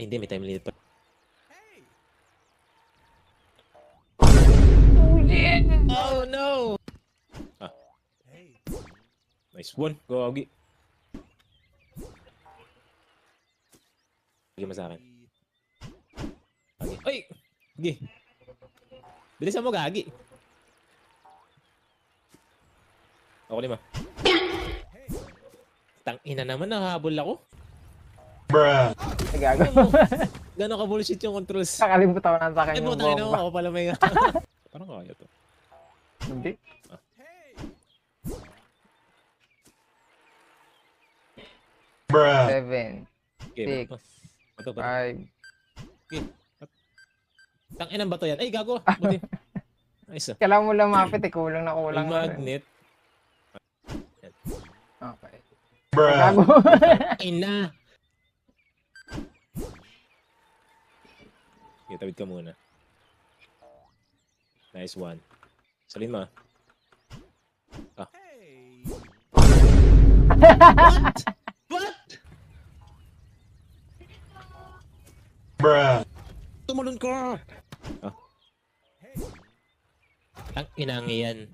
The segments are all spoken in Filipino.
Ay, hindi. May time limit pa. Oh, shit! Oh, no! Ah. Nice one. Go, Augie. Bigyan mo sa akin. Gagi. Ay! Gagi. Bilisan mo, Gagi. Ako lima. Tangina naman, nakahabol ako. Ay, gago. Gano'n ka bullshit yung controls. Nakalimutan ko na sa akin Ay, yung puta na bomba. ako pala may... Parang kaya to. Hindi. Bruh. 7, Okay, 6, bato. 5. Tanginan ba to yan? Ay, gago. Buti. Nice ah. Kailangan mo lumapit eh. Kulang na May kulang. na rin. magnet. Okay. Bruh. Gago. Ina! Okay, tawid ka muna. Nice one. Salin mo ah. Ah. What? What? Bruh. Tumalon ka! Ah. Ang inang yan.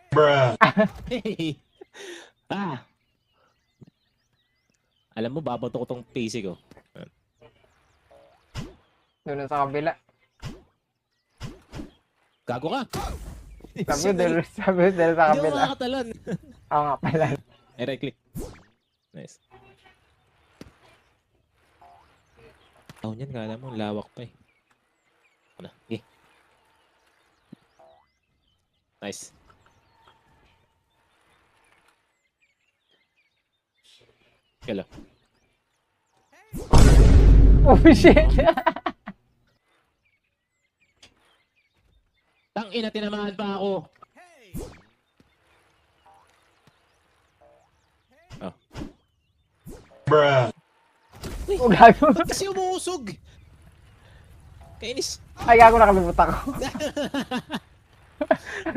Bruh. Hey! Ah! Alam mo, babato ko tong PC ko. Doon na sa kabila. Gago ka! Sabi dahil sa Hindi ako kabila. makakatalon. Oo nga pala. Ay, right click. Nice. Oh, yan nga alam mo, lawak pa eh. Ano? Okay. Nice. Hello. Oh shit! Tang ina, tinamahan pa ako. Oh. Bruh. Oh gago. Ba't kasi umuusog? Kainis. Ay gago, nakalimutan ko.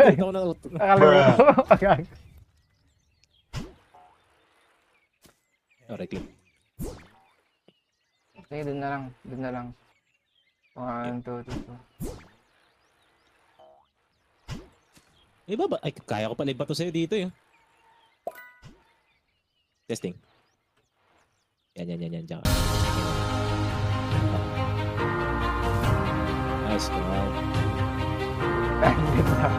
Dito ako na... Nakalimutan ko. Gago. Oh, right click. Sige, dun na lang. Dun na lang. 1, 2, 2, 2. Iba ba? Ay, kaya ko pala iba to sa'yo dito eh. Testing. Yan. Diyan ka. Nice, go. Dun na.